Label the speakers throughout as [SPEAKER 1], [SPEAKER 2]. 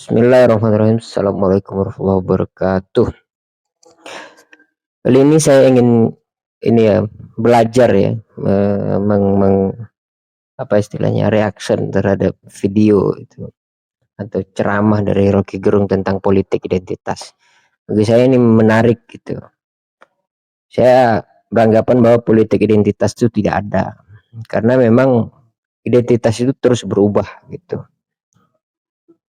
[SPEAKER 1] Bismillahirrahmanirrahim. Assalamualaikum warahmatullahi wabarakatuh. Kali ini saya ingin belajar ya, apa istilahnya, reaction terhadap video itu atau ceramah dari Rocky Gerung tentang politik identitas. Bagi saya ini menarik gitu. Saya beranggapan bahwa politik identitas itu tidak ada, karena memang identitas itu terus berubah gitu.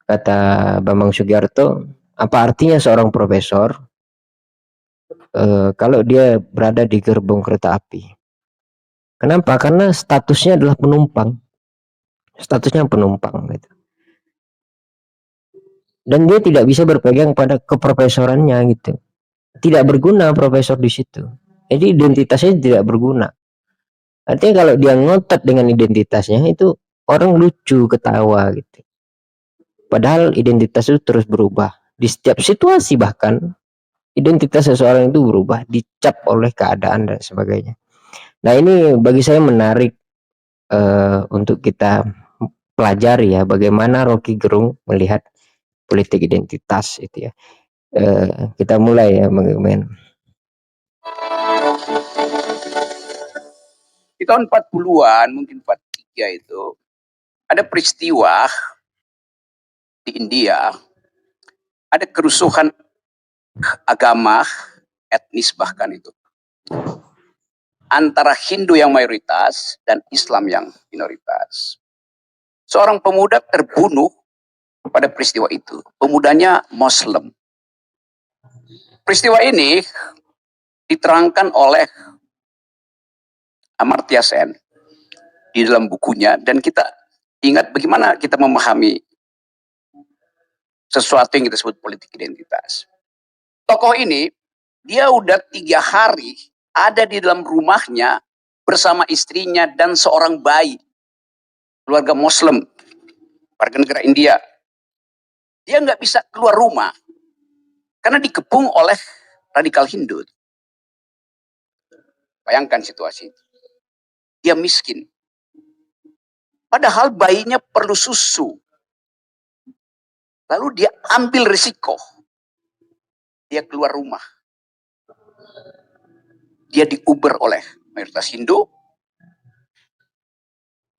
[SPEAKER 1] Kata Bambang Sugiarto, apa artinya seorang profesor kalau dia berada di gerbong kereta api? Kenapa? Karena statusnya adalah penumpang, statusnya penumpang gitu. Dan dia tidak bisa berpegang pada keprofesorannya gitu. Tidak berguna profesor di situ. Jadi identitasnya tidak berguna. Artinya kalau dia ngotot dengan identitasnya itu orang lucu, ketawa gitu. Padahal identitas itu terus berubah. Di setiap situasi bahkan identitas seseorang itu berubah, dicap oleh keadaan dan sebagainya. Nah ini bagi saya menarik untuk kita pelajari ya, bagaimana Rocky Gerung melihat politik identitas itu ya. Kita mulai ya, bagaimana.
[SPEAKER 2] Di tahun 40-an, mungkin 43 itu, ada peristiwa di India, ada kerusuhan agama, etnis bahkan itu, antara Hindu yang mayoritas dan Islam yang minoritas. Seorang pemuda terbunuh pada peristiwa itu. Pemudanya Muslim. Peristiwa ini diterangkan oleh Amartya Sen di dalam bukunya, dan kita ingat bagaimana kita memahami sesuatu yang kita sebut politik identitas. Tokoh ini, dia udah 3 hari ada di dalam rumahnya bersama istrinya dan seorang bayi, keluarga Muslim, warga negara India. Dia nggak bisa keluar rumah karena dikepung oleh radikal Hindu. Bayangkan situasi itu. Dia miskin. Padahal bayinya perlu susu. Lalu dia ambil risiko. Dia keluar rumah. Dia diuber oleh mayoritas Hindu.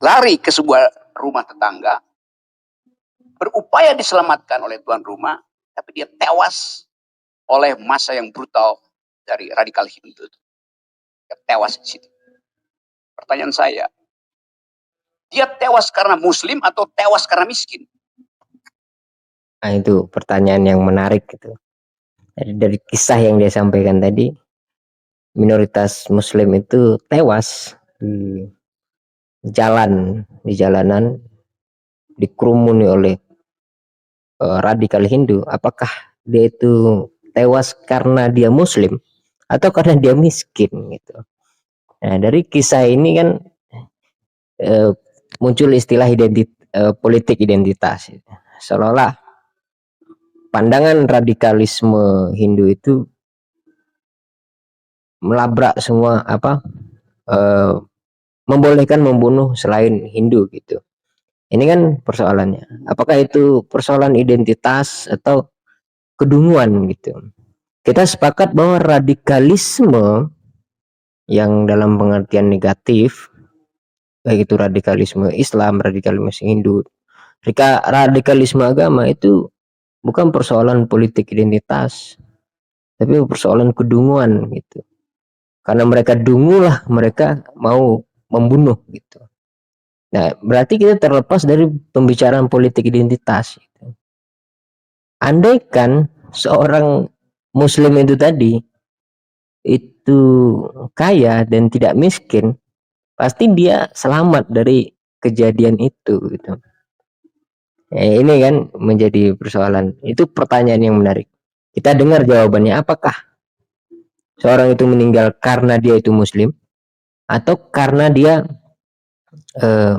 [SPEAKER 2] Lari ke sebuah rumah tetangga. Berupaya diselamatkan oleh tuan rumah. Tapi dia tewas oleh massa yang brutal dari radikal Hindu. Dia tewas di situ. Pertanyaan saya, dia tewas karena Muslim atau tewas karena miskin?
[SPEAKER 1] Nah itu pertanyaan yang menarik gitu. Dari kisah yang dia sampaikan tadi, minoritas Muslim itu tewas di jalanan, dikerumuni oleh radikal Hindu. Apakah dia itu tewas karena dia Muslim atau karena dia miskin gitu? Nah dari kisah ini kan muncul istilah politik identitas, seolah-olah pandangan radikalisme Hindu itu melabrak semua membolehkan membunuh selain Hindu gitu. Ini kan persoalannya. Apakah itu persoalan identitas atau kedunguan gitu? Kita sepakat bahwa radikalisme yang dalam pengertian negatif, baik itu radikalisme Islam, radikalisme Hindu, radikalisme agama itu bukan persoalan politik identitas, tapi persoalan kedunguan gitu. Karena mereka dungulah mereka mau membunuh gitu. Nah, berarti kita terlepas dari pembicaraan politik identitas. Gitu. Andaikan seorang Muslim itu tadi itu kaya dan tidak miskin, pasti dia selamat dari kejadian itu. Gitu. Ini kan menjadi persoalan. Itu pertanyaan yang menarik. Kita dengar jawabannya. Apakah seorang itu meninggal karena dia itu Muslim atau karena dia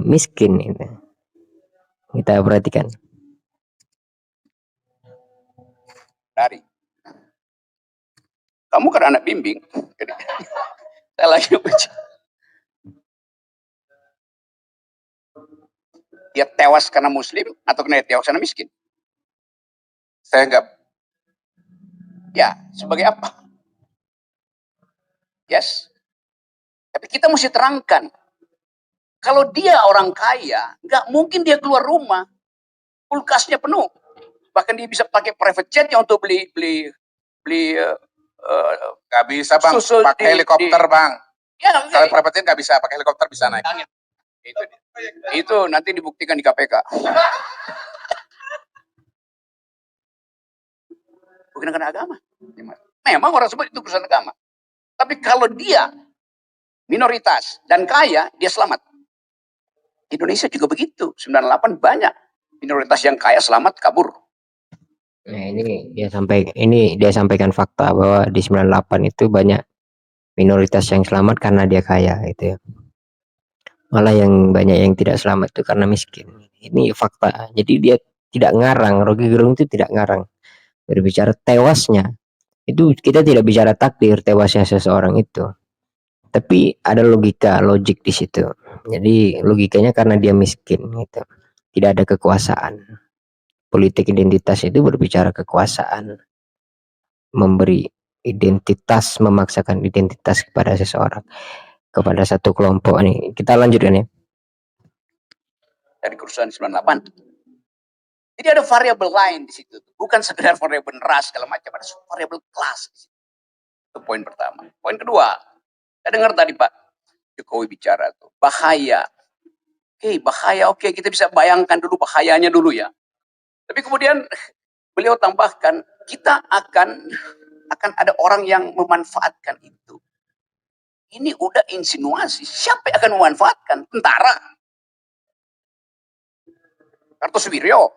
[SPEAKER 1] miskin? Gitu. Kita perhatikan.
[SPEAKER 2] Dari kamu kan anak bimbing. Jadi, saya lagi baca. Dia tewas karena Muslim atau karena dia tewas karena miskin?
[SPEAKER 3] Saya nggak.
[SPEAKER 2] Ya, sebagai apa? Yes. Tapi kita mesti terangkan. Kalau dia orang kaya, nggak mungkin dia keluar rumah. Kulkasnya penuh. Bahkan dia bisa pakai private jetnya untuk beli
[SPEAKER 3] Nggak bisa bang,
[SPEAKER 2] susu
[SPEAKER 3] pakai helikopter bang.
[SPEAKER 2] Ya,
[SPEAKER 3] Kalau private jet nggak bisa, pakai helikopter bisa naik.
[SPEAKER 2] itu nanti dibuktikan di KPK. Bukan karena agama. Memang orang sebut itu perusahaan agama. Tapi kalau dia minoritas dan kaya, dia selamat. Indonesia juga begitu. 98 banyak minoritas yang kaya selamat kabur.
[SPEAKER 1] Nah, ini dia sampaikan fakta bahwa di 98 itu banyak minoritas yang selamat karena dia kaya gitu ya. Malah yang banyak yang tidak selamat itu karena miskin. Ini fakta. Jadi dia tidak ngarang, Rocky Gerung itu tidak ngarang. Berbicara tewasnya, itu kita tidak bicara takdir tewasnya seseorang itu. Tapi ada logik di situ. Jadi logikanya karena dia miskin gitu. Tidak ada kekuasaan. Politik identitas itu berbicara kekuasaan, memberi identitas, memaksakan identitas kepada seseorang, kepada satu kelompok. Nih kita lanjutkan ya.
[SPEAKER 2] Dari kerusuhan 98. Jadi ada variabel lain di situ. Bukan sekedar variabel ras segala macam, ada variabel kelas. Itu poin pertama. Poin kedua, saya dengar tadi Pak Jokowi bicara tuh bahaya. Bahaya. Kita bisa bayangkan dulu bahayanya dulu ya. Tapi kemudian beliau tambahkan, kita akan ada orang yang memanfaatkan itu. Ini udah insinuasi. Siapa yang akan memanfaatkan? Tentara. Kartosuwiryo.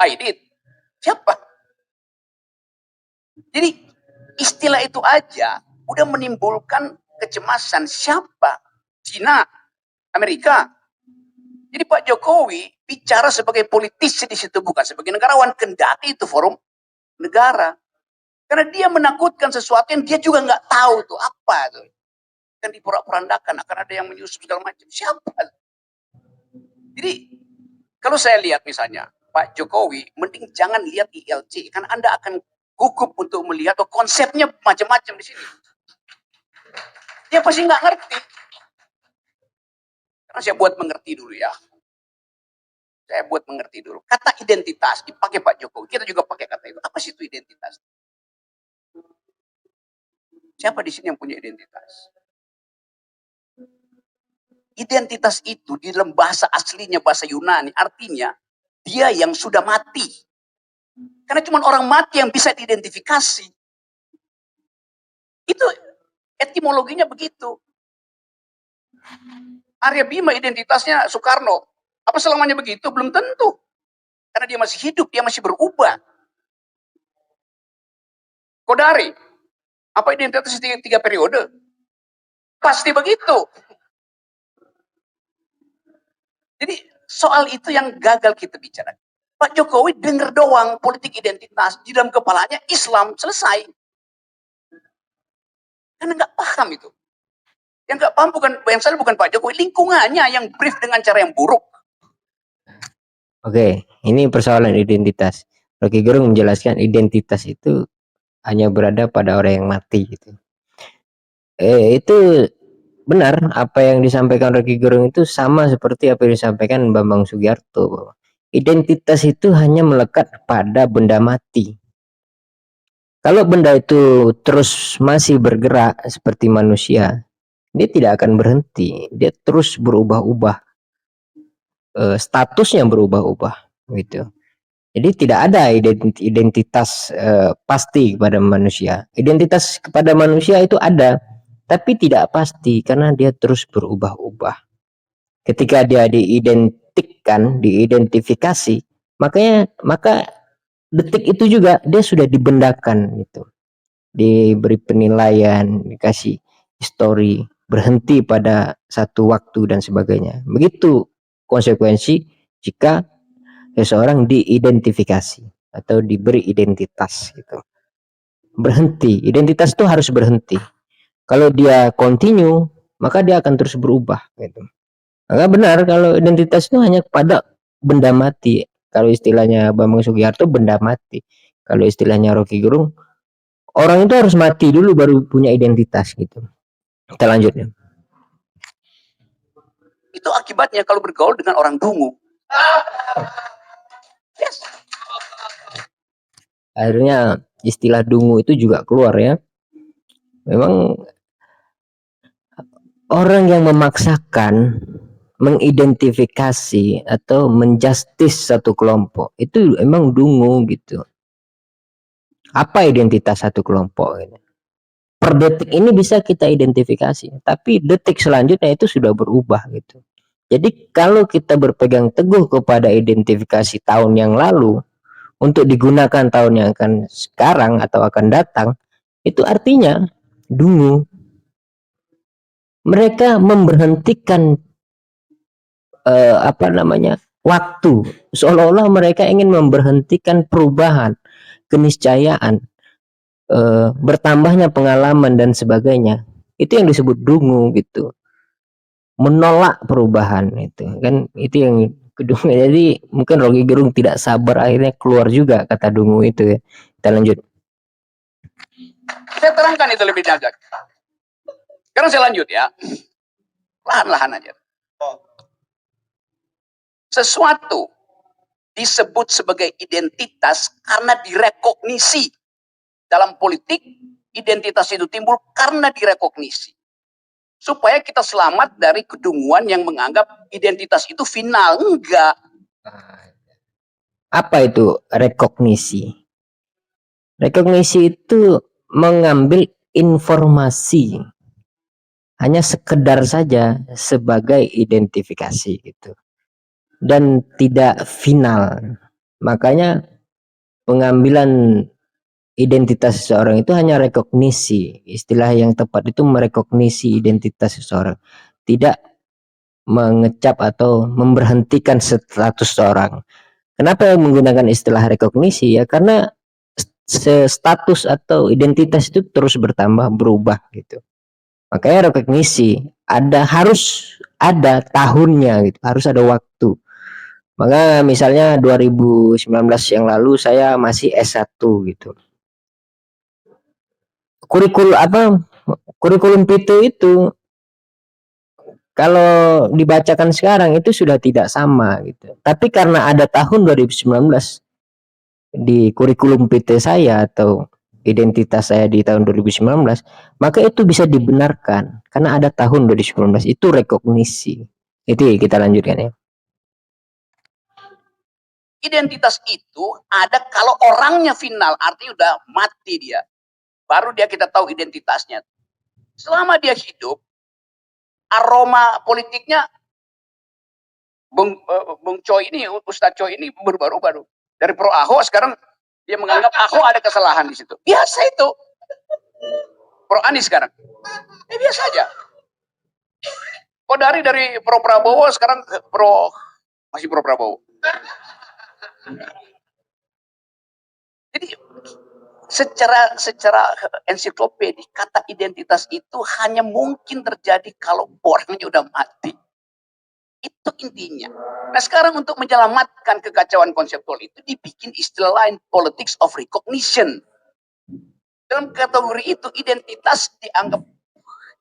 [SPEAKER 2] Aidit. Siapa? Jadi istilah itu aja udah menimbulkan kecemasan. Siapa? Cina, Amerika. Jadi Pak Jokowi bicara sebagai politisi di situ, bukan sebagai negarawan. Kendati itu forum negara. Karena dia menakutkan sesuatu yang dia juga nggak tahu tuh apa tuh. Kan diporak-porandakan akan ada yang menyusup segala macam. Siapa? Jadi kalau saya lihat misalnya Pak Jokowi, mending jangan lihat ILC, karena Anda akan gugup untuk melihat konsepnya macam-macam di sini. Dia pasti nggak ngerti. Karena saya buat mengerti dulu ya. Saya buat mengerti dulu. Kata identitas dipakai Pak Jokowi. Kita juga pakai kata itu. Apa sih itu identitas? Siapa di sini yang punya identitas? Identitas itu di dalam bahasa aslinya, bahasa Yunani, artinya dia yang sudah mati. Karena cuma orang mati yang bisa diidentifikasi. Itu etimologinya begitu. Arya Bima identitasnya Soekarno. Apa selamanya begitu? Belum tentu. Karena dia masih hidup, dia masih berubah. Kodari, apa identitasnya 3 periode? Pasti begitu. Jadi soal itu yang gagal kita bicara. Pak Jokowi dengar doang politik identitas, di dalam kepalanya Islam, selesai. Karena nggak paham itu. Yang nggak paham yang salah bukan Pak Jokowi, lingkungannya yang brief dengan cara yang buruk.
[SPEAKER 1] Oke, ini persoalan identitas. Rocky Gerung menjelaskan identitas itu hanya berada pada orang yang mati gitu. Itu benar, apa yang disampaikan Rocky Gerung itu sama seperti apa yang disampaikan Bambang Sugiarto. Identitas itu hanya melekat pada benda mati. Kalau benda itu terus masih bergerak seperti manusia, dia tidak akan berhenti, dia terus berubah-ubah. Statusnya berubah-ubah gitu. Jadi tidak ada identitas pasti kepada manusia. Identitas kepada manusia itu ada, tapi tidak pasti karena dia terus berubah-ubah. Ketika dia diidentifikasi, maka detik itu juga dia sudah dibendakan gitu. Diberi penilaian, dikasih histori, berhenti pada satu waktu dan sebagainya. Begitu konsekuensi jika seseorang diidentifikasi atau diberi identitas gitu. Berhenti, identitas itu harus berhenti. Kalau dia continue, maka dia akan terus berubah gitu. Maka benar kalau identitas itu hanya pada benda mati, Kalau istilahnya Bambang Sugiharto, benda mati. Kalau istilahnya Rocky Gerung, orang itu harus mati dulu baru punya identitas gitu. Kita lanjut ya.
[SPEAKER 2] Itu akibatnya kalau bergaul dengan orang dungu. Yes.
[SPEAKER 1] Akhirnya istilah dungu itu juga keluar ya. Memang orang yang memaksakan mengidentifikasi atau menjustis satu kelompok itu emang dungu gitu. Apa identitas satu kelompok ini? Per detik ini bisa kita identifikasi, tapi detik selanjutnya itu sudah berubah gitu. Jadi kalau kita berpegang teguh kepada identifikasi tahun yang lalu untuk digunakan tahun yang akan sekarang atau akan datang, itu artinya dungu. Mereka memberhentikan waktu, seolah-olah mereka ingin memberhentikan perubahan, keniscayaan, bertambahnya pengalaman dan sebagainya. Itu yang disebut dungu gitu, menolak perubahan itu kan, itu yang kedua. Jadi mungkin Rocky Gerung tidak sabar, akhirnya keluar juga kata dungu itu ya. Kita lanjut.
[SPEAKER 2] Saya terangkan itu lebih dahsyat. Sekarang saya lanjut ya, lahan-lahan aja. Sesuatu disebut sebagai identitas karena direkognisi. Dalam politik, identitas itu timbul karena direkognisi. Supaya kita selamat dari kedunguan yang menganggap identitas itu final. Enggak.
[SPEAKER 1] Apa itu rekognisi? Rekognisi itu mengambil informasi hanya sekedar saja sebagai identifikasi gitu, dan tidak final. Makanya pengambilan identitas seseorang itu hanya rekognisi. Istilah yang tepat itu merekognisi identitas seseorang, tidak mengecap atau memberhentikan status seseorang. Kenapa menggunakan istilah rekognisi? Ya karena status atau identitas itu terus bertambah, berubah gitu. Makanya rekognisi harus ada tahunnya gitu, harus ada waktu. Maka misalnya 2019 yang lalu saya masih S1 gitu. Kurikulum Pitu itu kalau dibacakan sekarang itu sudah tidak sama gitu. Tapi karena ada tahun 2019 di kurikulum PT saya atau identitas saya di tahun 2019, maka itu bisa dibenarkan karena ada tahun 2019, itu rekognisi. Itu kita lanjutkan ya.
[SPEAKER 2] Identitas itu ada kalau orangnya final, artinya udah mati dia. Baru dia kita tahu identitasnya. Selama dia hidup, aroma politiknya Bung Choi ini, Ustadz Choi ini berubah-ubah. Dari pro Ahok sekarang dia menganggap Ahok ada kesalahan di situ. Biasa itu. Pro Anies sekarang. Biasa aja. Oh dari pro Prabowo sekarang masih pro Prabowo. Jadi secara ensiklopedik kata identitas itu hanya mungkin terjadi kalau orangnya udah mati. Itu intinya. Nah sekarang untuk menyelamatkan kekacauan konseptual itu dibikin istilah lain, politics of recognition. Dalam kategori itu identitas dianggap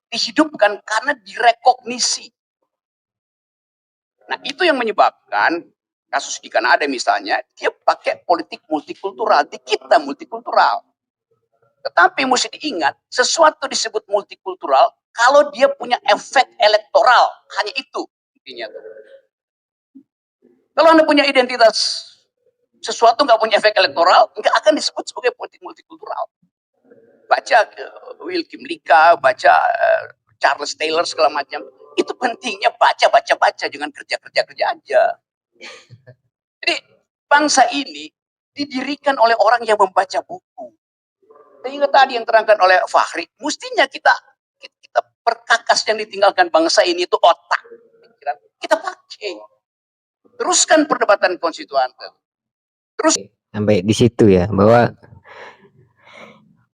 [SPEAKER 2] dihidupkan karena direkognisi. Nah itu yang menyebabkan kasus di Kanada misalnya, dia pakai politik multikultural, di kita multikultural. Tetapi mesti diingat, sesuatu disebut multikultural kalau dia punya efek elektoral, hanya itu intinya. Kalau Anda punya identitas sesuatu nggak punya efek elektoral, nggak akan disebut sebagai politik multikultural. Baca Wilkim Lika, baca Charles Taylor segala macam. Itu pentingnya baca, jangan kerja aja. Jadi bangsa ini didirikan oleh orang yang membaca buku. Sehingga tadi yang terangkan oleh Fahri, mestinya kita perkakas yang ditinggalkan bangsa ini itu otak. Kita pakai. Teruskan perdebatan konstituan. Terus
[SPEAKER 1] sampai di situ ya, bahwa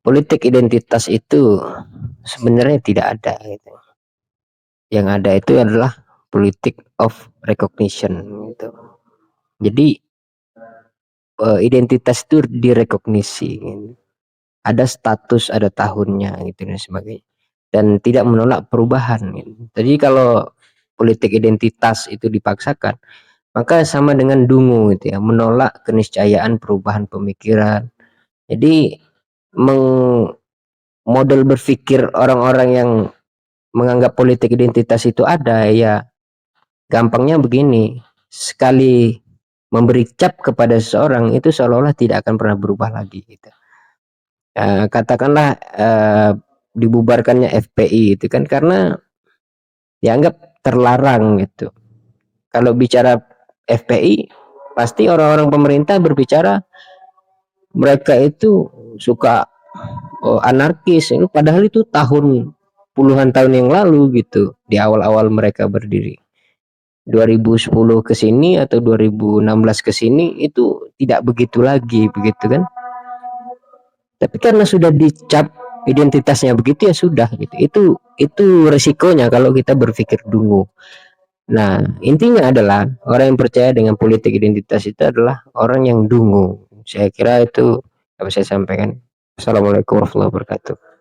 [SPEAKER 1] politik identitas itu sebenarnya tidak ada gitu. Yang ada itu adalah politik of recognition gitu. Jadi identitas itu direkognisi, ada status, ada tahunnya gitu dan sebagainya, dan tidak menolak perubahan gitu. Jadi kalau politik identitas itu dipaksakan, maka sama dengan dungu gitu ya, menolak keniscayaan perubahan pemikiran. Jadi model berpikir orang-orang yang menganggap politik identitas itu ada, ya gampangnya begini, sekali memberi cap kepada seseorang itu seolah-olah tidak akan pernah berubah lagi gitu. Katakanlah dibubarkannya FPI itu kan karena dianggap terlarang gitu. Kalau bicara FPI pasti orang-orang pemerintah berbicara mereka itu suka anarkis, padahal itu puluhan tahun yang lalu gitu, di awal-awal mereka berdiri. 2010 ke sini atau 2016 ke sini itu tidak begitu lagi begitu kan. Tapi karena sudah dicap identitasnya begitu ya sudah gitu. Itu resikonya kalau kita berpikir dungu. Nah, intinya adalah orang yang percaya dengan politik identitas itu adalah orang yang dungu. Saya kira itu yang saya sampaikan. Assalamualaikum warahmatullahi wabarakatuh.